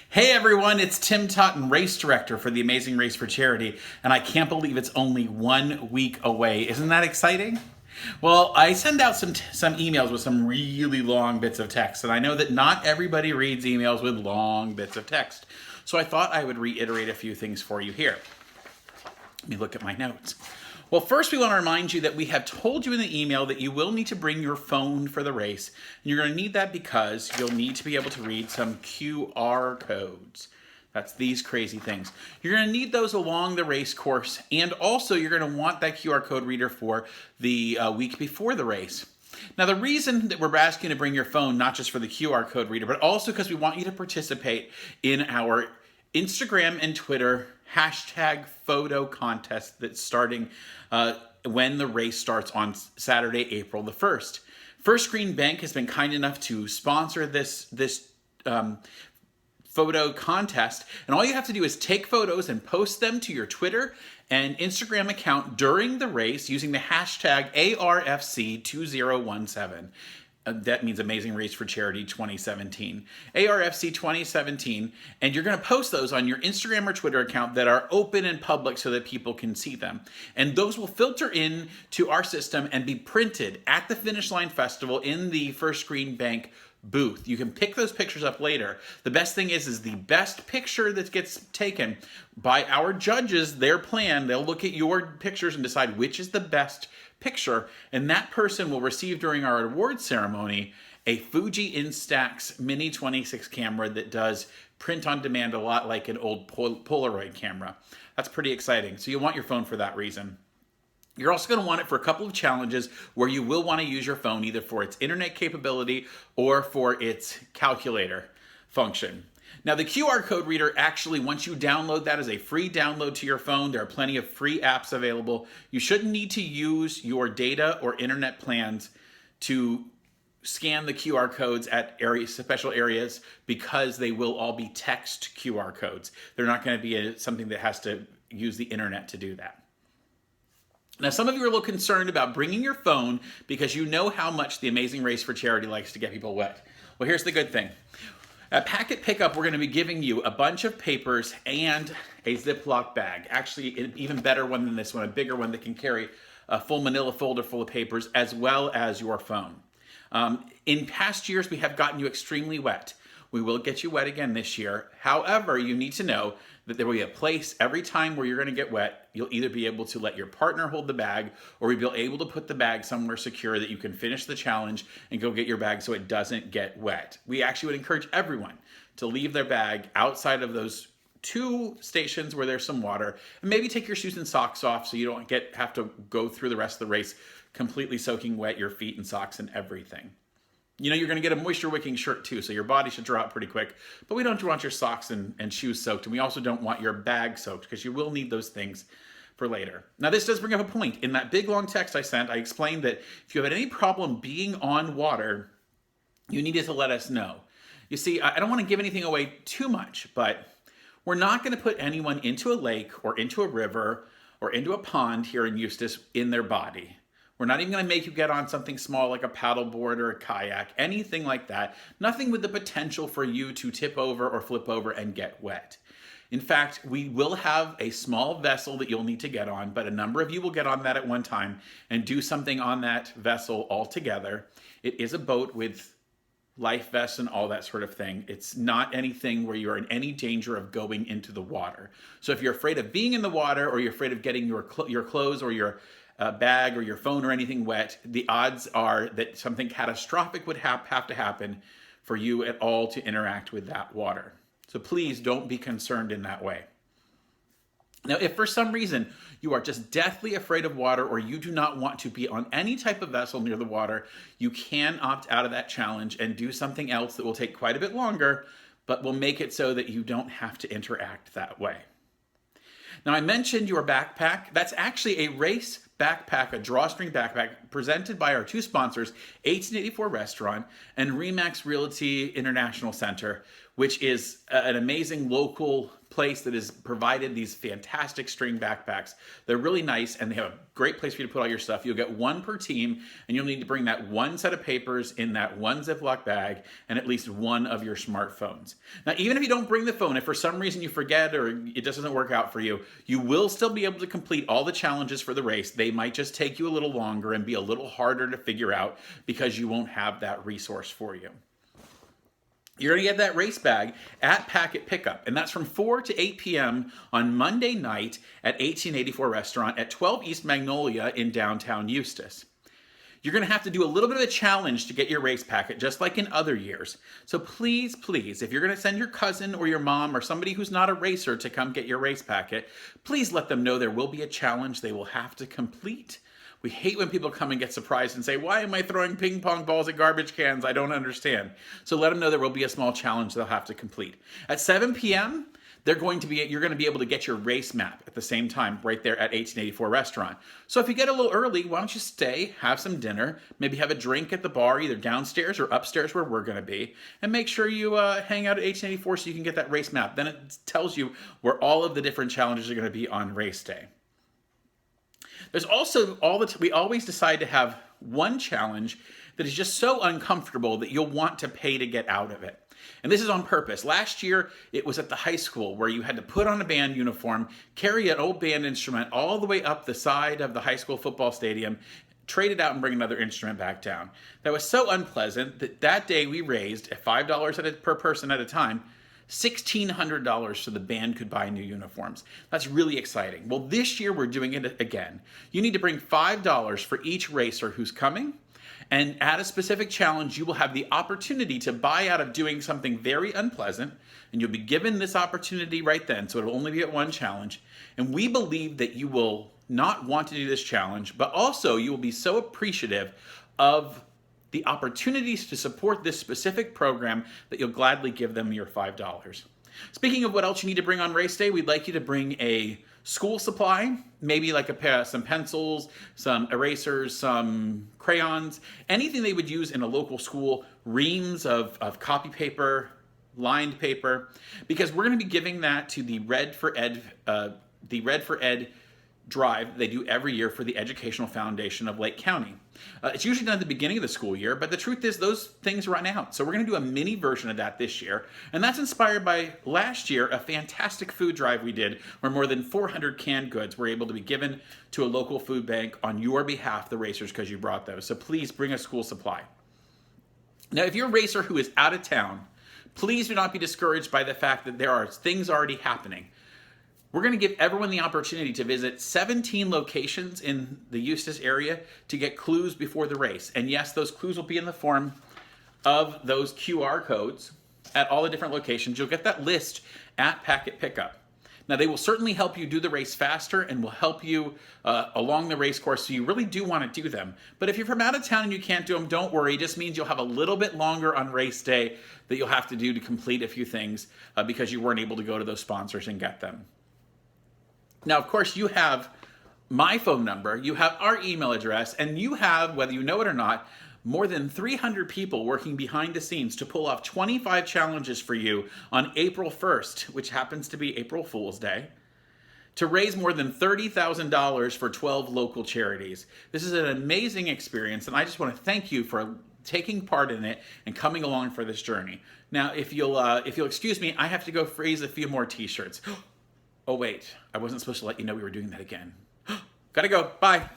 Hey everyone, it's Tim Totten, race director for the Amazing Race for Charity, and I can't believe it's only 1 week away. Isn't that exciting? Well, I send out some emails with some really long bits of text, and I know that not everybody reads emails with long bits of text. So I thought I would reiterate a few things for you here. Let me look at my notes. Well, first we want to remind you that we have told you in the email that you will need to bring your phone for the race. And you're going to need that because you'll need to be able to read some QR codes. That's these crazy things. You're going to need those along the race course, and also you're going to want that QR code reader for the week before the race. Now, the reason that we're asking you to bring your phone, not just for the QR code reader, but also because we want you to participate in our Instagram and Twitter #photo contest that's starting when the race starts on Saturday, April the 1st. First Green Bank has been kind enough to sponsor this photo contest, and all you have to do is take photos and post them to your Twitter and Instagram account during the race using the hashtag ARFC2017. That means Amazing Race for Charity 2017. ARFC 2017. And you're going to post those on your Instagram or Twitter account that are open and public so that people can see them. And those will filter in to our system and be printed at the Finish Line Festival in the First Green Bank booth. You can pick those pictures up later. The best thing is the best picture that gets taken by our judges, their plan, they'll look at your pictures and decide which is the best picture, and that person will receive during our award ceremony a Fuji Instax Mini 26 camera that does print on demand a lot like an old Polaroid camera. That's pretty exciting. So you'll want your phone for that reason. You're also going to want it for a couple of challenges where you will want to use your phone either for its internet capability or for its calculator function. Now, the QR code reader, actually, once you download that as a free download to your phone, there are plenty of free apps available. You shouldn't need to use your data or internet plans to scan the QR codes at special areas because they will all be text QR codes. They're not going to be something that has to use the internet to do that. Now, some of you are a little concerned about bringing your phone because you know how much the Amazing Race for Charity likes to get people wet. Well, here's the good thing. At Packet Pickup, we're going to be giving you a bunch of papers and a Ziploc bag. Actually, an even better one than this one, a bigger one that can carry a full manila folder full of papers as well as your phone. In past years, we have gotten you extremely wet. We will get you wet again this year. However, you need to know that there will be a place every time where you're going to get wet. You'll either be able to let your partner hold the bag, or you'll be able to put the bag somewhere secure that you can finish the challenge and go get your bag so it doesn't get wet. We actually would encourage everyone to leave their bag outside of those 2 stations where there's some water, and maybe take your shoes and socks off so you don't have to go through the rest of the race completely soaking wet your feet and socks and everything. You know, you're going to get a moisture-wicking shirt too, so your body should dry out pretty quick. But we don't want your socks and shoes soaked, and we also don't want your bag soaked because you will need those things for later. Now, this does bring up a point. In that big, long text I sent, I explained that if you had any problem being on water, you needed to let us know. You see, I don't want to give anything away too much, but we're not going to put anyone into a lake or into a river or into a pond here in Eustis in their body. We're not even going to make you get on something small like a paddleboard or a kayak, anything like that. Nothing with the potential for you to tip over or flip over and get wet. In fact, we will have a small vessel that you'll need to get on, but a number of you will get on that at one time and do something on that vessel all together. It is a boat with life vests and all that sort of thing. It's not anything where you're in any danger of going into the water. So if you're afraid of being in the water, or you're afraid of getting your clothes or your bag or your phone or anything wet, the odds are that something catastrophic would have to happen for you at all to interact with that water. So please don't be concerned in that way. Now, if for some reason you are just deathly afraid of water, or you do not want to be on any type of vessel near the water, you can opt out of that challenge and do something else that will take quite a bit longer, but will make it so that you don't have to interact that way. Now, I mentioned your backpack. That's actually a race backpack, a drawstring backpack, presented by our 2 sponsors, 1884 Restaurant and Remax Realty International Center. which is an amazing local place that has provided these fantastic string backpacks. They're really nice, and they have a great place for you to put all your stuff. You'll get one per team, and you'll need to bring that one set of papers in that one Ziploc bag and at least one of your smartphones. Now, even if you don't bring the phone, if for some reason you forget or it just doesn't work out for you, you will still be able to complete all the challenges for the race. They might just take you a little longer and be a little harder to figure out because you won't have that resource for you. You're going to get that race bag at Packet Pickup, and that's from 4 to 8 p.m. on Monday night at 1884 Restaurant at 12 East Magnolia in downtown Eustis. You're going to have to do a little bit of a challenge to get your race packet, just like in other years. So please, please, if you're going to send your cousin or your mom or somebody who's not a racer to come get your race packet, please let them know there will be a challenge they will have to complete. We hate when people come and get surprised and say, why am I throwing ping pong balls at garbage cans? I don't understand. So let them know there will be a small challenge they'll have to complete. At 7 p.m., you're going to be able to get your race map at the same time right there at 1884 Restaurant. So if you get a little early, why don't you stay, have some dinner, maybe have a drink at the bar, either downstairs or upstairs where we're going to be, and make sure you hang out at 1884 so you can get that race map. Then it tells you where all of the different challenges are going to be on race day. There's also we always decide to have one challenge that is just so uncomfortable that you'll want to pay to get out of it. And this is on purpose. Last year, it was at the high school where you had to put on a band uniform, carry an old band instrument all the way up the side of the high school football stadium, trade it out and bring another instrument back down. That was so unpleasant that day we raised at $5 per person at a time, $1,600 so the band could buy new uniforms. That's really exciting. Well, this year we're doing it again. You need to bring $5 for each racer who's coming, and at a specific challenge, you will have the opportunity to buy out of doing something very unpleasant, and you'll be given this opportunity right then, so it'll only be at one challenge. And we believe that you will not want to do this challenge, but also you will be so appreciative of the opportunities to support this specific program that you'll gladly give them your $5. Speaking of what else you need to bring on race day, we'd like you to bring a school supply, maybe like some pencils, some erasers, some crayons, anything they would use in a local school, reams of copy paper, lined paper, because we're going to be giving that to the Red for Ed drive they do every year for the Educational Foundation of Lake County. It's usually done at the beginning of the school year, but the truth is those things run out. So we're going to do a mini version of that this year. And that's inspired by last year, a fantastic food drive we did where more than 400 canned goods were able to be given to a local food bank on your behalf, the racers, because you brought those. So please bring a school supply. Now, if you're a racer who is out of town, please do not be discouraged by the fact that there are things already happening. We're going to give everyone the opportunity to visit 17 locations in the Eustis area to get clues before the race. And yes, those clues will be in the form of those QR codes at all the different locations. You'll get that list at Packet Pickup. Now, they will certainly help you do the race faster and will help you along the race course, so you really do want to do them. But if you're from out of town and you can't do them, don't worry. It just means you'll have a little bit longer on race day that you'll have to do to complete a few things because you weren't able to go to those sponsors and get them. Now, of course, you have my phone number, you have our email address, and you have, whether you know it or not, more than 300 people working behind the scenes to pull off 25 challenges for you on April 1st, which happens to be April Fool's Day, to raise more than $30,000 for 12 local charities. This is an amazing experience, and I just want to thank you for taking part in it and coming along for this journey. Now, if you'll excuse me, I have to go freeze a few more t-shirts. Oh, wait, I wasn't supposed to let you know we were doing that again. Gotta go. Bye.